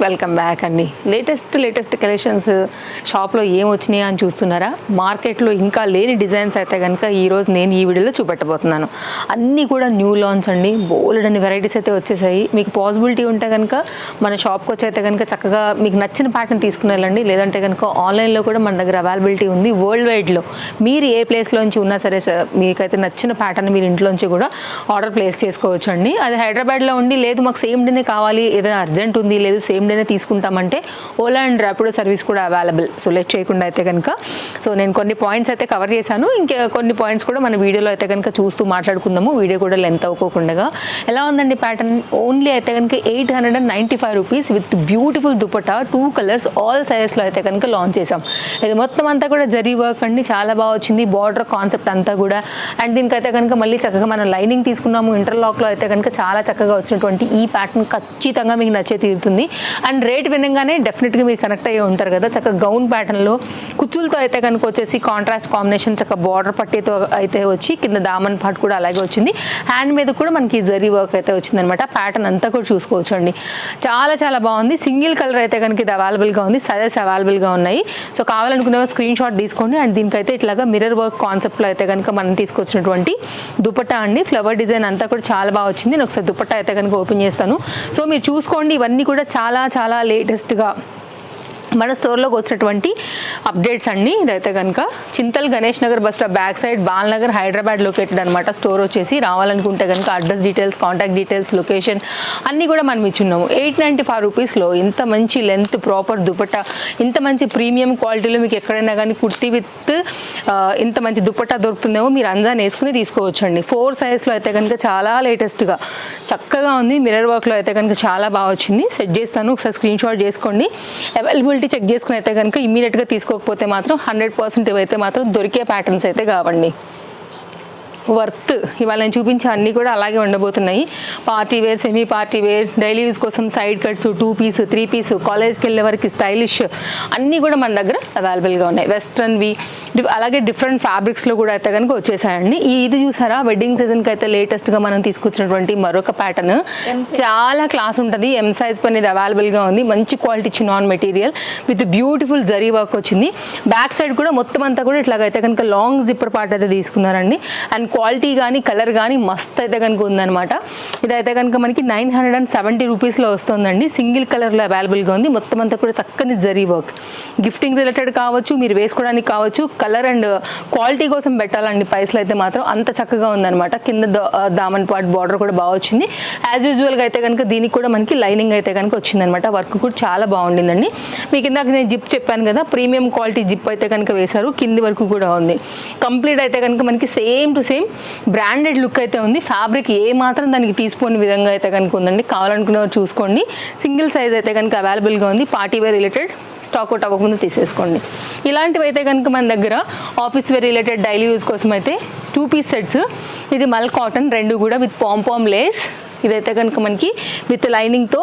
Welcome back అండి. Latest collections షాప్లో ఏం వచ్చినాయా అని చూస్తున్నారా? మార్కెట్లో ఇంకా లేని డిజైన్స్ అయితే కనుక ఈరోజు నేను ఈ వీడియోలో చూపెట్టబోతున్నాను. అన్నీ కూడా న్యూ లాంచ్ అండి. బోల్డ్ అని వెరైటీస్ అయితే వచ్చేసాయి. మీకు పాసిబిలిటీ ఉంటే కనుక మన షాప్కి వచ్చి అయితే కనుక చక్కగా మీకు నచ్చిన ప్యాటర్న్ తీసుకుని వెళ్ళండి. లేదంటే కనుక ఆన్లైన్లో కూడా మన దగ్గర అవైలబిలిటీ ఉంది. వరల్డ్ వైడ్లో మీరు ఏ ప్లేస్లోంచి ఉన్నా సరే మీకైతే నచ్చిన ప్యాటర్న్ మీరు ఇంట్లోంచి కూడా ఆర్డర్ ప్లేస్ చేసుకోవచ్చు అండి. అది హైదరాబాద్లో ఉండి లేదు మాకు సేమ్ డేనే కావాలి, ఏదైనా అర్జెంట్ ఉంది, లేదు సేమ్ డేనే తీసుకుంటామంటే ఓలా అండ్ ర్యాపిడో సర్వీస్ కూడా అవైలబుల్. సో లేట్ చేయకుండా అయితే కనుక నేను కొన్ని పాయింట్స్ అయితే కవర్ చేశాను. ఇంకా కొన్ని పాయింట్స్ కూడా మన వీడియోలో అయితే కనుక చూస్తూ మాట్లాడుకుందాము. వీడియో కూడా లెంత్ అవ్వకుండా. ఎలా ఉందండి ప్యాటర్న్? ఓన్లీ అయితే కనుక 895 rupees with beautiful dupatta, 2 colours, all సైజెస్లో అయితే కనుక లాంచ్ చేసాం. ఇది మొత్తం అంతా కూడా జరీ వర్క్ అండి, చాలా బాగా వచ్చింది. బార్డర్ కాన్సెప్ట్ అంతా కూడా. అండ్ దీనికైతే కనుక మళ్ళీ చక్కగా మనం లైనింగ్ తీసుకున్నాము. ఇంటర్లాక్లో అయితే కనుక చాలా చక్కగా వచ్చినటువంటి ఈ ప్యాటర్న్ ఖచ్చితంగా మీకు నచ్చే తీరుతుంది. అండ్ రేట్ వినగానే డెఫినెట్గా మీరు కనెక్ట్ అయ్యి ఉంటారు కదా. చక్కగా గౌన్ ప్యాటర్న్లో కుచ్చులతో అయితే కనుక వచ్చేసి కాంట్రాస్ట్ కాంబినేషన్ చక్కగా బార్డర్ పట్టీతో అయితే వచ్చి కింద దామన్ పార్ట్ కూడా అలాగే వచ్చింది. హ్యాండ్ మీద కూడా మనకి జరీ వర్క్ అయితే వచ్చిందనమాట. ప్యాటర్న్ అంతా కూడా చూసుకోవచ్చు అండి. చాలా చాలా బాగుంది. సింగిల్ కలర్ అయితే కనుక ఇది అవైలబుల్గా ఉంది. సైజెస్ అవైలబుల్గా ఉన్నాయి. సో కావాలనుకునే స్క్రీన్ షాట్ తీసుకోండి. అండ్ దీనికైతే ఇట్లాగా మిర్రర్ వర్క్ కాన్సెప్ట్లో అయితే కనుక మనం తీసుకొచ్చినటువంటి దుపట్టా అండి. ఫ్లవర్ డిజైన్ అంతా కూడా చాలా బాగా వచ్చింది. నేను ఒకసారి దుపట్టా అయితే కనుక ఓపెన్ చేస్తాను. సో మీరు చూసుకోండి. ఇవన్నీ కూడా చాలా చాలా లేటెస్ట్గా మన స్టోర్లోకి వచ్చినటువంటి అప్డేట్స్ అన్నీ. ఇదైతే కనుక Chintal Ganesh Nagar bus stop back side Balnagar Hyderabad located అనమాట. స్టోర్ వచ్చేసి రావాలనుకుంటే కనుక address details, contact details, location అన్నీ కూడా మనం ఇచ్చున్నాము. 895 రూపీస్లో ఇంత మంచి లెంత్ ప్రాపర్ దుపట్టా, ఇంత మంచి ప్రీమియం క్వాలిటీలో మీకు ఎక్కడైనా కానీ కుర్తీ విత్ ఇంత మంచి దుపట్టా దొరుకుతుందేమో మీరు అంజాన్ వేసుకుని తీసుకోవచ్చు అండి. 4 సైజ్లో అయితే కనుక చాలా లేటెస్ట్గా చక్కగా ఉంది. మిర్రర్ వర్క్లో అయితే కనుక చాలా బాగా వచ్చింది. సెట్ చేస్తాను, ఒకసారి స్క్రీన్ షాట్ చేసుకోండి. అవైలబిలిటీ చెక్ చేసుకుని అయితే కనుక ఇమీడియట్గా తీసుకోకపోతే మాత్రం 100% ఇవైతే మాత్రం దొరికే ప్యాటర్న్స్ అయితే కావండి. వర్త్ ఇవాళ నేను చూపించే అన్నీ కూడా అలాగే ఉండబోతున్నాయి. Party wear, semi party wear, daily use కోసం సైడ్ కట్స్, 2 పీస్, 3 పీస్, కాలేజ్కి వెళ్ళే వరకు స్టైలిష్ అన్నీ కూడా మన దగ్గర అవైలబుల్గా ఉన్నాయి. వెస్ట్రన్వి అలాగే డిఫరెంట్ ఫ్యాబ్రిక్స్లో కూడా అయితే కనుక వచ్చేసాయండి. ఇది చూసారా, వెడ్డింగ్ సీజన్కి అయితే లేటెస్ట్గా మనం తీసుకొచ్చినటువంటి మరొక ప్యాటర్న్. చాలా క్లాస్ ఉంటుంది. ఎం సైజ్ పని ఇది అవైలబుల్గా ఉంది. మంచి quality chinon material with beautiful zari work వచ్చింది. బ్యాక్ సైడ్ కూడా మొత్తం అంతా కూడా ఇట్లాగైతే కనుక లాంగ్ జిప్పర్ పార్ట్ అయితే తీసుకున్నారండి. అండ్ క్వాలిటీ కానీ కలర్ కానీ మస్త్ అయితే కనుక ఉందన్నమాట. ఇదైతే కనుక మనకి 970 రూపీస్లో వస్తుందండి. సింగిల్ కలర్లో అవైలబుల్గా ఉంది. మొత్తం అంతా కూడా చక్కని జరీ వర్క్, గిఫ్టింగ్ రిలేటెడ్ కావచ్చు, మీరు వేసుకోవడానికి కావచ్చు, కలర్ అండ్ క్వాలిటీ కోసం పెట్టాలండి పైసలు అయితే మాత్రం అంత చక్కగా ఉందన్నమాట. కింద దామన్ పార్ట్ బార్డర్ కూడా బాగా వచ్చింది. యాజ్ యూజువల్గా అయితే కనుక దీనికి కూడా మనకి లైనింగ్ అయితే కనుక వచ్చిందనమాట. వర్క్ కూడా చాలా బాగుండిందండి. మీకు ఇందాక నేను జిప్ చెప్పాను కదా, ప్రీమియం క్వాలిటీ జిప్ అయితే కనుక వేశారు. కింది వరకు కూడా ఉంది. కంప్లీట్ అయితే కనుక మనకి same to same branded look అయితే ఉంది. ఫ్యాబ్రిక్ ఏ మాత్రం దానికి తీసుకోని విధంగా అయితే కనుక ఉందండి. కావాలనుకునేవారు చూసుకోండి. సింగిల్ సైజ్ అయితే కనుక అవైలబుల్గా ఉంది. Party wear related stock out అవ్వకముందు తీసేసుకోండి. ఇలాంటివి అయితే కనుక మన దగ్గర office wear related daily use కోసం అయితే 2 పీస్ సెట్స్. ఇది మల్ కాటన్, 2 కూడా విత్ పాంపామ్ లేస్. ఇదైతే కనుక మనకి విత్ లైనింగ్తో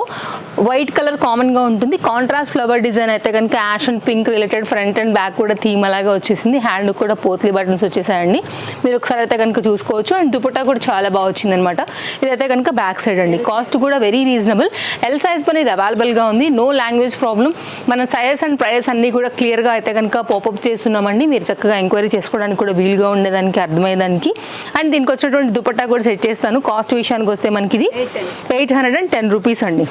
వైట్ కలర్ కామన్గా ఉంటుంది. కాంట్రాస్ట్ ఫ్లవర్ డిజైన్ అయితే కనుక ash and pink related front and back కూడా థీమ్ అలాగే వచ్చేసింది. హ్యాండ్ కూడా పోత్లీ బటన్స్ వచ్చేసాయండి. మీరు ఒకసారి అయితే కనుక చూసుకోవచ్చు. అండ్ దుపట్టా కూడా చాలా బాగా వచ్చిందనమాట. ఇదైతే కనుక బ్యాక్ సైడ్ అండి. కాస్ట్ కూడా వెరీ రీజనబుల్. ఎల్ సైజ్ పని ఇది అవైలబుల్గా ఉంది. No language problem. మన సైజెస్ అండ్ ప్రైస్ అన్నీ కూడా క్లియర్గా అయితే కనుక పాపప్ చేస్తున్నామండి. మీరు చక్కగా ఎంక్వైరీ చేసుకోవడానికి కూడా వీలుగా ఉండేదానికి, అర్థమయ్యేదానికి. అండ్ దీనికి వచ్చినటువంటి దుపట్టా కూడా సెట్ చేస్తాను. కాస్ట్ విషయానికి వస్తే మనకి ఇది 810 రూపీస్ అండి.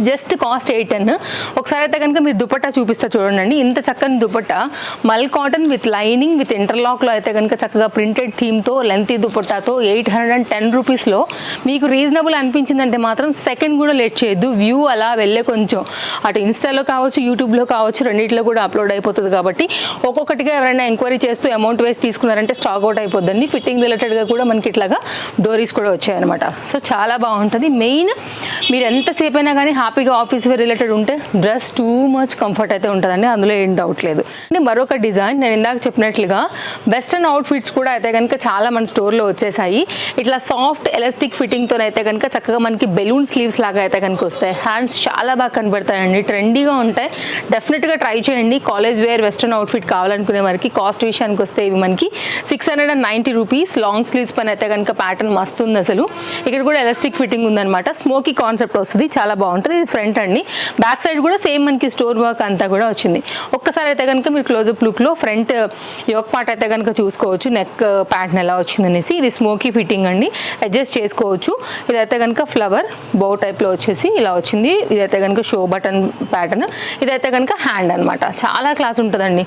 Just cost 810. ఒకసారి అయితే కనుక మీరు దుపట్టా చూపిస్తా చూడండి. ఇంత చక్కని దుపట్టా మల్ కాటన్ విత్ లైనింగ్ విత్ ఇంటర్లాక్లో అయితే కనుక చక్కగా ప్రింటెడ్ థీమ్తో లెంతీ దుపట్టాతో 810 రూపీస్లో మీకు రీజనబుల్ అనిపించిందంటే మాత్రం సెకండ్ కూడా లేట్ చేయొద్దు. వ్యూ అలా వెళ్ళే కొంచెం అటు ఇన్స్టాలో కావచ్చు, యూట్యూబ్లో కావచ్చు, రెండింటిలో కూడా అప్లోడ్ అయిపోతుంది. కాబట్టి ఒక్కొక్కటిగా ఎవరైనా ఎంక్వైరీ చేస్తూ అమౌంట్ వేసి తీసుకున్నారంటే స్టాక్ అవుట్ అయిపోద్దండి. ఫిట్టింగ్ రిలేటెడ్గా కూడా మనకి ఇట్లాగా డోరీస్ కూడా వచ్చాయన్నమాట. సో చాలా బాగుంటుంది. మెయిన్ మీరు ఎంతసేపు అయినా కానీ హ్యాపీగా ఆఫీస్ వేర్ రిలేటెడ్ ఉంటే డ్రెస్ టూ మచ్ కంఫర్ట్ అయితే ఉంటుందండి. అందులో ఏం డౌట్ లేదు. మరొక డిజైన్ నేను ఇందాక చెప్పినట్లుగా వెస్టర్న్ అవుట్ఫిట్స్ కూడా అయితే కనుక చాలా మన స్టోర్లో వచ్చేసాయి. ఇట్లా సాఫ్ట్ ఎలాస్టిక్ ఫిట్టింగ్తో అయితే కనుక చక్కగా మనకి బెలూన్ స్లీవ్స్ లాగా అయితే కనుక వస్తాయి. హ్యాండ్స్ చాలా బాగా కనబడతాయండి. ట్రెండీగా ఉంటాయి. డెఫినెట్గా ట్రై చేయండి. కాలేజ్ వేర్ వెస్టర్న్ అవుట్ఫిట్ కావాలనుకునే వారికి. కాస్ట్ విషయానికి వస్తే ఇవి మనకి 690 రూపీస్. లాంగ్ స్లీవ్స్ పైన అయితే కనుక ప్యాటర్న్ మస్తు ఉంది. అసలు ఇక్కడ కూడా ఎలాస్టిక్ ఫిట్టింగ్ ఉందన్నమాట. స్మోకీ కాన్సెప్ట్ వస్తుంది. చాలా బాగుంటుంది. వస్తుంది, ఇది ఫ్రంట్ అండి. బ్యాక్ సైడ్ కూడా సేమ్ మనకి స్టోన్ వర్క్ అంతా కూడా వచ్చింది. ఒక్కసారి అయితే కనుక మీరు క్లోజప్ లుక్లో ఫ్రంట్ యోక్ పార్ట్ అయితే కనుక చూసుకోవచ్చు, నెక్ ప్యాటర్న్ ఎలా వచ్చిందనేసి. ఇది స్మోకీ ఫిట్టింగ్ అండి, అడ్జస్ట్ చేసుకోవచ్చు. ఇదైతే కనుక ఫ్లవర్ బౌ టైప్లో వచ్చేసి ఇలా వచ్చింది. ఇదైతే కనుక షో బటన్ ప్యాటర్న్, ఇదైతే కనుక హ్యాండ్ అనమాట. చాలా క్లాస్ ఉంటుందండి.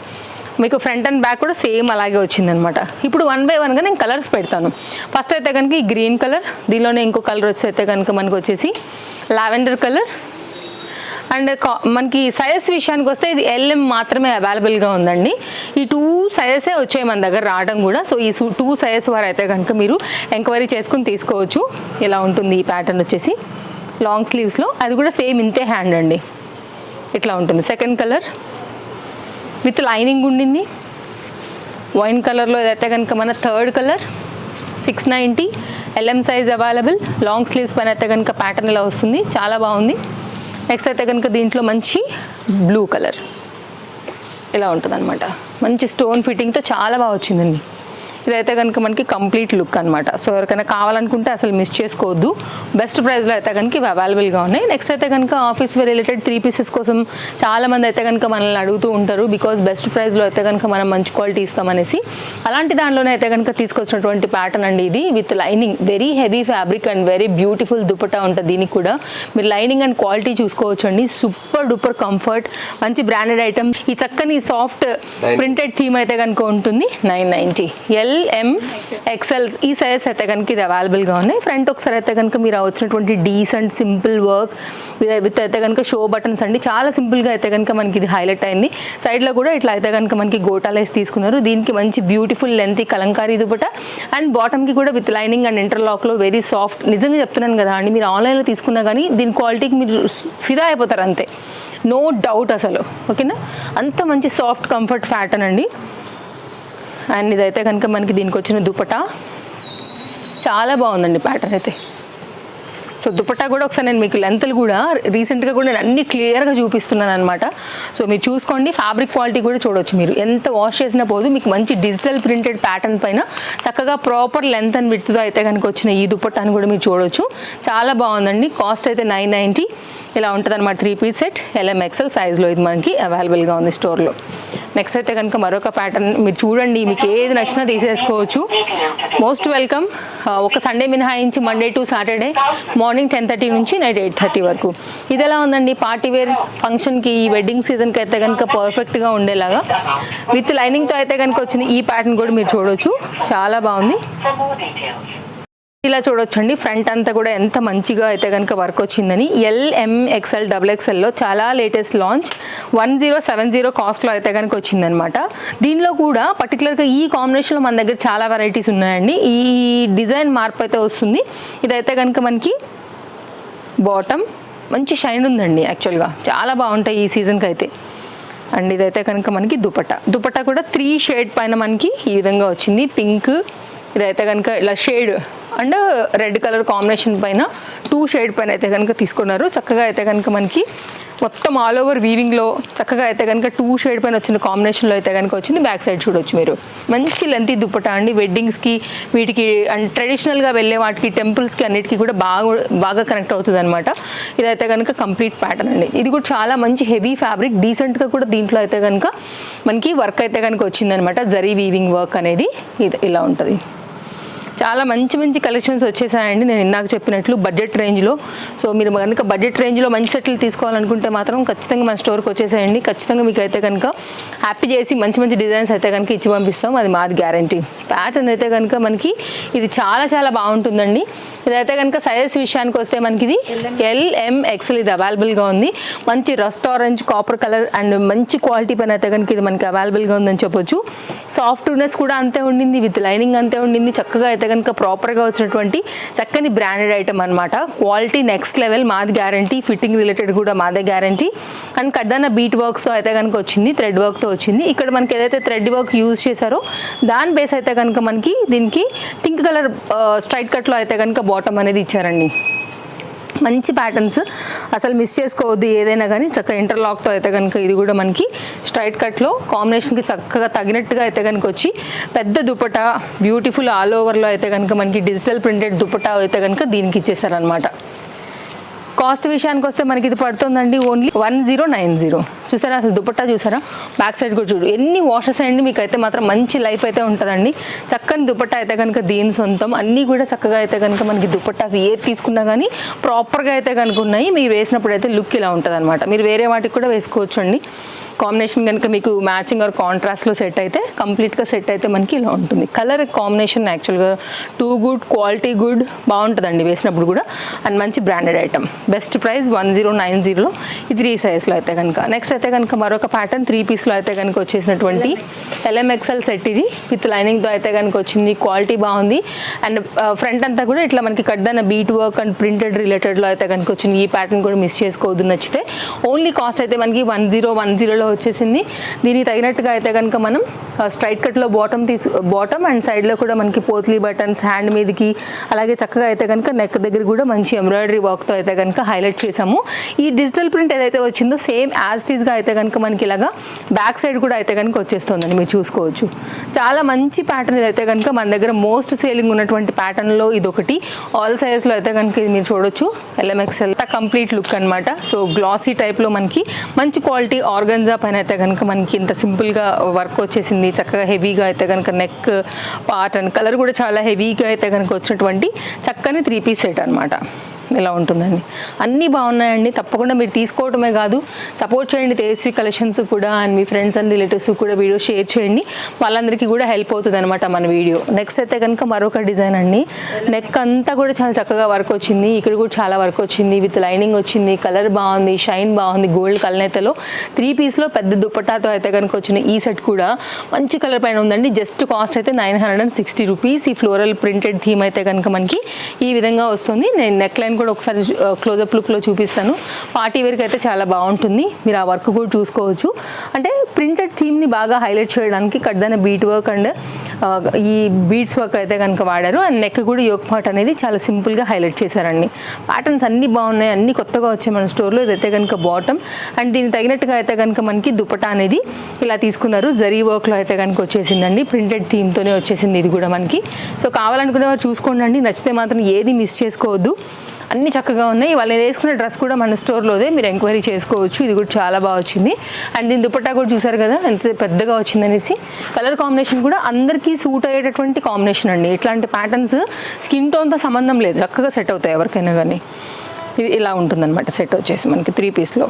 మీకు ఫ్రంట్ అండ్ బ్యాక్ కూడా సేమ్ అలాగే వచ్చిందనమాట. ఇప్పుడు 1 by 1గా నేను కలర్స్ పెడతాను. ఫస్ట్ అయితే కనుక ఈ గ్రీన్ కలర్, దీనిలోనే ఇంకో కలర్ వచ్చి అయితే కనుక మనకు వచ్చేసి లావెండర్ కలర్. అండ్ మనకి సైజెస్ విషయానికి వస్తే ఇది LM మాత్రమే అవైలబుల్గా ఉందండి. ఈ 2 సైజెసే వచ్చాయి మన దగ్గర రావడం కూడా. సో ఈ 2 సైజెస్ వారు అయితే కనుక మీరు ఎంక్వైరీ చేసుకుని తీసుకోవచ్చు. ఇలా ఉంటుంది ఈ ప్యాటర్న్ వచ్చేసి లాంగ్ స్లీవ్స్లో. అది కూడా సేమ్ ఇంతే హ్యాండ్ అండి, ఇట్లా ఉంటుంది. సెకండ్ కలర్ విత్ లైనింగ్ ఉండింది. వైన్ కలర్లో ఏదైతే కనుక మన third colour 690 LM size available. Long sleeves పైన అయితే కనుక ప్యాటర్న్ ఇలా వస్తుంది, చాలా బాగుంది. నెక్స్ట్ అయితే కనుక దీంట్లో మంచి బ్లూ కలర్ ఇలా ఉంటుంది అనమాట. మంచి స్టోన్ ఫిట్టింగ్తో చాలా బాగా వచ్చిందండి. ఇదైతే కనుక మనకి కంప్లీట్ లుక్ అనమాట. సో ఎవరికైనా కావాలనుకుంటే అసలు మిస్ చేసుకోవద్దు. బెస్ట్ ప్రైస్లో అయితే కనుక ఇవి అవైలబుల్గా ఉన్నాయి. నెక్స్ట్ అయితే కనుక ఆఫీస్ వేర్ రిలేటెడ్ 3 పీసెస్ కోసం చాలామంది అయితే కనుక మనల్ని అడుగుతూ ఉంటారు. బికాస్ బెస్ట్ ప్రైస్లో అయితే కనుక మనం మంచి క్వాలిటీ ఇస్తామనేసి. అలాంటి దానిలోనే అయితే కనుక తీసుకొచ్చినటువంటి ప్యాటర్న్ అండి ఇది, with lining. Very heavy fabric and very beautiful dupatta ఉంటుంది దీనికి కూడా. మీరు లైనింగ్ అండ్ క్వాలిటీ చూసుకోవచ్చు అండి. సూపర్ డూపర్ కంఫర్ట్, మంచి బ్రాండెడ్ ఐటమ్. ఈ చక్కని సాఫ్ట్ ప్రింటెడ్ థీమ్ అయితే కనుక ఉంటుంది. 990 LM XL ఈ సైజ్ అయితే కనుక ఇది అవైలబుల్గా ఉన్నాయి. ఫ్రంట్ ఒకసారి అయితే కనుక మీరు వచ్చినటువంటి డీసెంట్ సింపుల్ వర్క్ విత్ అయితే కనుక షో బటన్స్ అండి. చాలా సింపుల్గా అయితే కనుక మనకి ఇది హైలైట్ అయింది. సైడ్లో కూడా ఇట్లా అయితే కనుక మనకి గోటాలేసి తీసుకున్నారు. దీనికి మంచి beautiful length kalamkari dupatta and బాటమ్కి కూడా విత్ లైనింగ్ అండ్ ఇంటర్లాక్లో వెరీ సాఫ్ట్. నిజంగా చెప్తున్నాను కదా అండి, మీరు ఆన్లైన్లో తీసుకున్నా కానీ దీని క్వాలిటీకి మీరు ఫిదా అయిపోతారు అంతే, నో డౌట్ అసలు. ఓకేనా, అంత మంచి సాఫ్ట్ కంఫర్ట్ ప్యాటర్న్ అండి. అండ్ ఇదైతే కనుక మనకి దీనికి వచ్చిన దుపట్టా చాలా బాగుందండి ప్యాటర్న్ అయితే. సో దుపట్టా కూడా ఒకసారి నేను మీకు లెంత్లు కూడా రీసెంట్గా కూడా నేను అన్ని క్లియర్గా చూపిస్తున్నాను అనమాట. సో మీరు చూసుకోండి, ఫ్యాబ్రిక్ క్వాలిటీ కూడా చూడొచ్చు. మీరు ఎంత వాష్ చేసినా పోదు, మీకు మంచి డిజిటల్ ప్రింటెడ్ ప్యాటర్న్ పైన చక్కగా ప్రాపర్ లెంత్ అండ్ విడ్త్తో అయితే కనుక వచ్చిన ఈ దుపట్టాను కూడా మీరు చూడొచ్చు. చాలా బాగుందండి. కాస్ట్ అయితే 990 ఇలా ఉంటుంది అనమాట. 3 పీస్ సెట్ LM XL సైజ్లో ఇది మనకి అవైలబుల్గా ఉంది స్టోర్లో. నెక్స్ట్ అయితే కనుక మరొక ప్యాటర్న్ మీరు చూడండి, మీకు ఏది నచ్చినా తీసేసుకోవచ్చు. Most welcome. ఒక సండే మినహాయించి మండే టు సాటర్డే మార్నింగ్ 10:30 నుంచి నైట్ 8:30 వరకు. ఇది ఎలా ఉందండి, పార్టీ వేర్ ఫంక్షన్కి, ఈ వెడ్డింగ్ సీజన్కి అయితే కనుక పర్ఫెక్ట్గా ఉండేలాగా విత్ లైనింగ్తో అయితే కనుక వచ్చింది. ఈ ప్యాటర్న్ కూడా మీరు చూడొచ్చు, చాలా బాగుంది. ఇలా చూడొచ్చండి, ఫ్రంట్ అంతా కూడా ఎంత మంచిగా అయితే కనుక వర్క్ వచ్చిందని. LM XL XXLలో చాలా లేటెస్ట్ లాంచ్ 1070 కాస్ట్లో అయితే కనుక వచ్చిందనమాట. దీనిలో కూడా పర్టికులర్గా ఈ కాంబినేషన్లో మన దగ్గర చాలా వెరైటీస్ ఉన్నాయండి. ఈ డిజైన్ మార్పు అయితే వస్తుంది. ఇదైతే కనుక మనకి బాటమ్ మంచి షైన్ ఉందండి, యాక్చువల్గా చాలా బాగుంటాయి ఈ సీజన్కి అయితే. అండ్ ఇదైతే కనుక మనకి దుపట్టా కూడా 3 షేడ్ పైన మనకి ఈ విధంగా వచ్చింది. పింక్, ఇదైతే కనుక ఇలా shade and red colour combination పైన 2 షేడ్ పైన అయితే కనుక తీసుకున్నారు. చక్కగా అయితే కనుక మనకి మొత్తం ఆల్ ఓవర్ వీవింగ్లో చక్కగా అయితే కనుక 2 షేడ్ పైన వచ్చిన కాంబినేషన్లో అయితే కనుక వచ్చింది. బ్యాక్ సైడ్ చూడొచ్చు మీరు. మంచి లెంతీ దుపట్టా అండి. వెడ్డింగ్స్కి వీటికి అండ్ ట్రెడిషనల్గా వెళ్ళే వాటికి టెంపుల్స్కి అన్నిటికీ కూడా బాగా కనెక్ట్ అవుతుంది అనమాట. ఇదైతే కనుక కంప్లీట్ ప్యాటర్న్ అండి. ఇది కూడా చాలా మంచి హెవీ ఫ్యాబ్రిక్, డీసెంట్గా కూడా దీంట్లో అయితే కనుక మనకి వర్క్ అయితే కనుక వచ్చిందనమాట. జరీ వీవింగ్ వర్క్ అనేది ఇది ఇలా ఉంటుంది. చాలా మంచి కలెక్షన్స్ వచ్చేసాయండి నేను ఇందాక చెప్పినట్లు బడ్జెట్ రేంజ్లో. సో మీరు కనుక బడ్జెట్ రేంజ్లో మంచి సెట్లు తీసుకోవాలనుకుంటే మాత్రం ఖచ్చితంగా మన స్టోర్కి వచ్చేసేయండి. ఖచ్చితంగా మీకు అయితే కనుక హ్యాపీ చేసి మంచి డిజైన్స్ అయితే కనుక ఇచ్చి పంపిస్తాం, అది మాది గ్యారంటీ. ప్యాటర్న్ అయితే కనుక మనకి ఇది చాలా బాగుంటుందండి. ఇదైతే కనుక సైజెస్ విషయానికి వస్తే మనకి ఇది LM XL ఇది అవైలబుల్గా ఉంది. మంచి rust orange copper colour and మంచి క్వాలిటీ పైన అయితే కనుక ఇది మనకి అవైలబుల్గా ఉందని చెప్పొచ్చు. సాఫ్ట్నెస్ కూడా అంతే ఉండింది, విత్ లైనింగ్ అంతే ఉండింది. చక్కగా అయితే కనుక ప్రాపర్గా వచ్చినటువంటి చక్కని బ్రాండెడ్ ఐటమ్ అనమాట. క్వాలిటీ నెక్స్ట్ లెవెల్, మాది గ్యారంటీ. ఫిట్టింగ్ రిలేటెడ్ కూడా మాదే గ్యారంటీ. అండ్ కడ్డాన బీట్ వర్క్స్తో అయితే కనుక వచ్చింది, థ్రెడ్ వర్క్తో వచ్చింది. ఇక్కడ మనకి ఏదైతే థ్రెడ్ వర్క్ యూజ్ చేశారో దాని బేస్ అయితే కనుక మనకి దీనికి పింక్ కలర్ స్ట్రైట్ కట్లో అయితే కనుక బాటమ్ అనేది ఇచ్చారండి. మంచి ప్యాటర్న్స్, అసలు మిస్ చేసుకోవద్దు ఏదైనా కానీ. చక్కగా ఇంటర్లాక్తో అయితే కనుక ఇది కూడా మనకి స్ట్రైట్ కట్లో కాంబినేషన్కి చక్కగా తగినట్టుగా అయితే కనుక వచ్చి పెద్ద దుపట్టా బ్యూటిఫుల్ ఆల్ ఓవర్లో అయితే కనుక మనకి డిజిటల్ ప్రింటెడ్ దుపట్టా అయితే కనుక దీనికి ఇచ్చేసారనమాట. కాస్ట్ విషయానికి వస్తే మనకి ఇది పడుతుందండి ఓన్లీ 1090. చూసారా అసలు దుపట్టా చూసారా, బ్యాక్ సైడ్ కూడా చూడు ఎన్ని వాషెస్ అండి. మీకు అయితే మాత్రం మంచి లైఫ్ అయితే ఉంటుందండి. చక్కని దుపట్టా అయితే కనుక దీని సొంతం. అన్నీ కూడా చక్కగా అయితే కనుక మనకి దుపట్టాస్ ఏది తీసుకున్నా కానీ ప్రాపర్గా అయితే కనుక ఉన్నాయి. మీరు వేసినప్పుడు అయితే లుక్ ఇలా ఉంటుంది అనమాట. మీరు వేరే వాటికి కూడా వేసుకోవచ్చు అండి. కాంబినేషన్ కనుక మీకు మ్యాచింగ్ ఆర్ కాంట్రాస్ట్లో సెట్ అయితే కంప్లీట్గా సెట్ అయితే మనకి ఇలా ఉంటుంది. కలర్ కాంబినేషన్ యాక్చువల్గా టూ గుడ్, క్వాలిటీ గుడ్, బాగుంటుందండి వేసినప్పుడు కూడా. అండ్ మంచి బ్రాండెడ్ ఐటమ్. బెస్ట్ ప్రైస్ 1090లో ఈ 3 సైజ్లో అయితే కనుక. నెక్స్ట్ అయితే కనుక మరొక ప్యాటర్న్ 3 పీస్లో అయితే కనుక వచ్చేసినటువంటి LMXL సెట్. ఇది విత్ లైనింగ్తో అయితే కనుక వచ్చింది. క్వాలిటీ బాగుంది. అండ్ ఫ్రంట్ అంతా కూడా ఇట్లా మనకి కడ్దాన బీట్ వర్క్ అండ్ ప్రింటెడ్ రిలేటెడ్లో అయితే కనుక వచ్చింది. ఈ ప్యాటర్న్ కూడా మిస్ చేసుకోవద్దు నచ్చితే. ఓన్లీ కాస్ట్ అయితే మనకి 1010లో వచ్చేసింది. దీనికి తగినట్టుగా అయితే కనుక మనం స్ట్రైట్ కట్లో బాటమ్ అండ్ సైడ్లో కూడా మనకి పోత్లీ బటన్స్ హ్యాండ్ మీదకి, అలాగే చక్కగా అయితే కనుక నెక్ దగ్గర కూడా మంచి ఎంబ్రాయిడరీ వర్క్తో అయితే కనుక హైలైట్ చేసాము. ఈ డిజిటల్ ప్రింట్ ఏదైతే వచ్చిందో సేమ్ యాజ్ ఇట్ ఈస్గా అయితే కనుక మనకి ఇలాగా బ్యాక్ సైడ్ కూడా అయితే కనుక వచ్చేస్తుందండి. మీరు చూసుకోవచ్చు. చాలా మంచి ప్యాటర్న్ ఇదైతే కనుక మన దగ్గర మోస్ట్ సేలింగ్ ఉన్నటువంటి ప్యాటర్న్లో ఇదొకటి. ఆల్ సైజ్లో అయితే కనుక ఇది మీరు చూడొచ్చు. LMXL కంప్లీట్ లుక్ అనమాట. సో గ్లాసీ టైప్లో మనకి మంచి క్వాలిటీ ఆర్గన్జా పైన అయితే కనుక మనకి ఇంత సింపుల్గా వర్క్ వచ్చేసింది. చక్కగా హెవీగా అయితే కనుక నెక్ పార్ట్ అండ్ కలర్ కూడా చాలా హెవీగా అయితే కనుక వచ్చినటువంటి చక్కని 3 పీస్ సెట్ అనమాట. ఇలా ఉంటుందండి. అన్నీ బాగున్నాయండి. తప్పకుండా మీరు తీసుకోవడమే కాదు, సపోర్ట్ చేయండి తేజస్వి కలెక్షన్స్ కూడా. And me friends and relatives కూడా వీడియో షేర్ చేయండి. వాళ్ళందరికీ కూడా హెల్ప్ అవుతుంది అనమాట మన వీడియో. నెక్స్ట్ అయితే కనుక మరొక డిజైన్ అండి. నెక్ అంతా కూడా చాలా చక్కగా వర్క్ వచ్చింది. ఇక్కడ కూడా చాలా వర్క్ వచ్చింది. విత్ లైనింగ్ వచ్చింది. కలర్ బాగుంది, షైన్ బాగుంది. గోల్డ్ కలనేతలో 3 పీస్లో పెద్ద దుపట్టాతో అయితే కనుక వచ్చిన ఈ సెట్ కూడా మంచి కలర్ పైన ఉందండి. జస్ట్ కాస్ట్ అయితే 960 రూపీస్. ఈ ఫ్లోరల్ ప్రింటెడ్ థీమ్ అయితే కనుక మనకి ఈ విధంగా వస్తుంది. నేను నెక్ లైన్ కూడా ఒకసారి క్లోజప్ లుక్లో చూపిస్తాను. పార్టీ వేర్కి అయితే చాలా బాగుంటుంది. మీరు ఆ వర్క్ కూడా చూసుకోవచ్చు. అంటే ప్రింటెడ్ థీమ్ని బాగా హైలైట్ చేయడానికి కడ్దాన బీట్ వర్క్ అండ్ ఈ బీడ్స్ వర్క్ అయితే కనుక వాడారు. అండ్ నెక్ కూడా యోక్ పార్ట్ అనేది చాలా సింపుల్గా హైలైట్ చేశారండి. ప్యాటర్న్స్ అన్నీ బాగున్నాయి, అన్నీ కొత్తగా వచ్చాయి మన స్టోర్లో. ఇదైతే కనుక బాటమ్ అండ్ దీనికి తగినట్టుగా అయితే కనుక మనకి దుపట్టా అనేది ఇలా తీసుకున్నారు. జరీ వర్క్లో అయితే కనుక వచ్చేసిందండి. ప్రింటెడ్ థీమ్తోనే వచ్చేసింది ఇది కూడా మనకి. సో కావాలనుకునే వారు చూసుకోండి. నచ్చితే మాత్రం ఏది మిస్ చేసుకోవద్దు. అన్నీ చక్కగా ఉన్నాయి. వాళ్ళు వేసుకున్న డ్రెస్ కూడా మన స్టోర్లోదే, మీరు ఎంక్వైరీ చేసుకోవచ్చు. ఇది కూడా చాలా బాగా వచ్చింది. అండ్ దీని దుపట్టా కూడా చూసారు కదా ఎంత పెద్దగా వచ్చిందనేసి. కలర్ కాంబినేషన్ కూడా అందరికీ సూట్ అయ్యేటటువంటి కాంబినేషన్ అండి. ఇట్లాంటి ప్యాటర్న్స్ స్కిన్ టోన్తో సంబంధం లేదు, చక్కగా సెట్ అవుతాయి ఎవరికైనా కానీ. ఇది ఇలా ఉంటుందన్నమాట సెట్ వచ్చేసి మనకి 3 పీస్లో.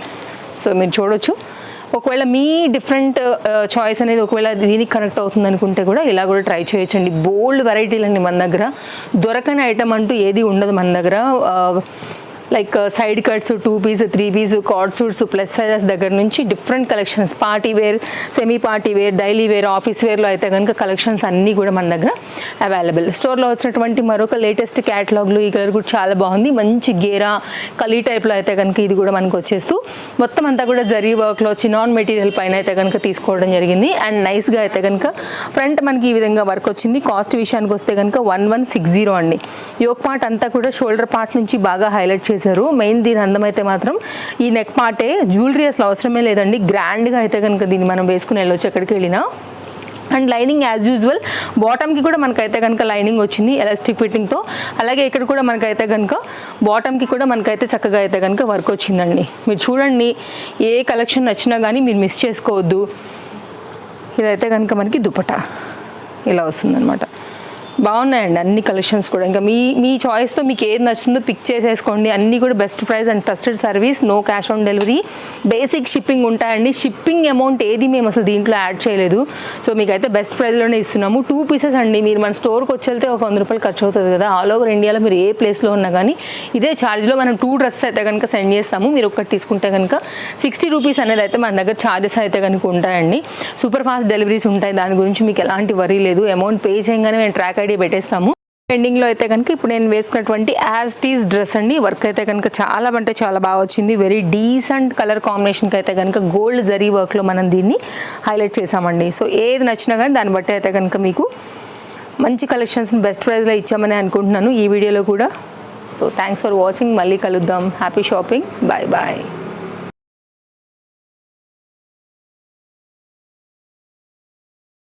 సో మీరు చూడొచ్చు. ఒకవేళ మీ డిఫరెంట్ చాయిస్ అనేది ఒకవేళ దీనికి కనెక్ట్ అవుతుంది అనుకుంటే కూడా ఇలా కూడా ట్రై చేయొచ్చండి. బోల్డ్ వెరైటీలు అండి మన దగ్గర. దొరకని ఐటమ్ అంటూ ఏది ఉండదు మన దగ్గర. Like side cuts, 2 piece, 3 piece, cord suits, plus sizes దగ్గర నుంచి different collections, party wear, semi party wear, daily wear, office వేర్లో అయితే కనుక కలెక్షన్స్ అన్నీ కూడా మన దగ్గర అవైలబుల్. స్టోర్లో వచ్చినటువంటి మరొక లేటెస్ట్ క్యాటలాగ్లు. ఈ కలర్ కూడా చాలా బాగుంది. మంచి గేరా కలీ టైప్లో అయితే కనుక ఇది కూడా మనకు వచ్చేస్తూ మొత్తం అంతా కూడా జరీ వర్క్లో చినాన్ మెటీరియల్ పైన అయితే కనుక తీసుకోవడం జరిగింది. అండ్ నైస్గా అయితే కనుక ఫ్రంట్ మనకి ఈ విధంగా వర్క్ వచ్చింది. కాస్ట్ విషయానికి వస్తే కనుక 1160 అండి. యోక్ పార్ట్ అంతా కూడా షోల్డర్ పార్ట్ నుంచి బాగా హైలైట్ చేశారు. మెయిన్ దీని అందం అయితే మాత్రం ఈ నెక్ పార్టే. జ్యువెలరీ అసలు అవసరమే లేదండి. గ్రాండ్గా అయితే కనుక దీన్ని మనం వేసుకుని వెళ్ళొచ్చు ఎక్కడికి వెళ్ళినా. అండ్ లైనింగ్ యాజ్ యూజువల్ బాటమ్కి కూడా మనకైతే కనుక లైనింగ్ వచ్చింది ఎలాస్టిక్ ఫిట్టింగ్తో. అలాగే ఇక్కడ కూడా మనకైతే కనుక బాటమ్కి కూడా మనకైతే చక్కగా అయితే కనుక వర్క్ వచ్చిందండి. మీరు చూడండి, ఏ కలెక్షన్ నచ్చినా కానీ మీరు మిస్ చేసుకోవద్దు. ఇదైతే కనుక మనకి దుపట్టా ఇలా వస్తుందన్నమాట. బాగున్నాయండి అన్ని కలెక్షన్స్ కూడా. ఇంకా మీ చాయిస్తో మీకు ఏది నచ్చుతుందో పిక్ చేసేసుకోండి. అన్నీ కూడా best price and trusted service. No cash on delivery, basic shipping ఉంటాయండి. షిప్పింగ్ అమౌంట్ ఏది మేము అసలు దీంట్లో యాడ్ చేయలేదు. సో మీకైతే బెస్ట్ ప్రైస్లోనే ఇస్తున్నాము. 2 పీసెస్ అండి. మీరు మన స్టోర్కి వచ్చి వెళ్తే ఒక 100 రూపాయలు ఖర్చు అవుతుంది కదా. ఆల్ ఓవర్ ఇండియాలో మీరు ఏ ప్లేస్లో ఉన్నా కానీ ఇదే ఛార్జ్లో మనం 2 డ్రెస్సెస్ అయితే కనుక సెండ్ చేస్తాము. మీరు ఒకటి తీసుకుంటే కనుక 60 రూపీస్ అనేది అయితే మన దగ్గర ఛార్జెస్ అయితే కనుక ఉంటాయండి. సూపర్ ఫాస్ట్ డెలివరీస్ ఉంటాయి. దాని గురించి మీకు ఎలాంటి వరీ లేదు. అమౌంట్ పే చేయగానే మేము ట్రాక్ ఐడి పెట్టేస్తాము. పెండింగ్లో అయితే కనుక ఇప్పుడు నేను వేసుకున్నటువంటి యాజ్ టీజ్ డ్రెస్ అండి. వర్క్ అయితే కనుక చాలా అంటే చాలా బాగా వచ్చింది. వెరీ డీసెంట్ కలర్ కాంబినేషన్కి అయితే కనుక గోల్డ్ జరీ వర్క్లో మనం దీన్ని హైలైట్ చేసామండి. సో ఏది నచ్చినా కానీ దాన్ని బట్టి అయితే కనుక మీకు మంచి కలెక్షన్స్ని బెస్ట్ ప్రైస్లో ఇచ్చామని అనుకుంటున్నాను ఈ వీడియోలో కూడా. So thanks for watching. మళ్ళీ కలుద్దాం. Happy shopping. Bye bye.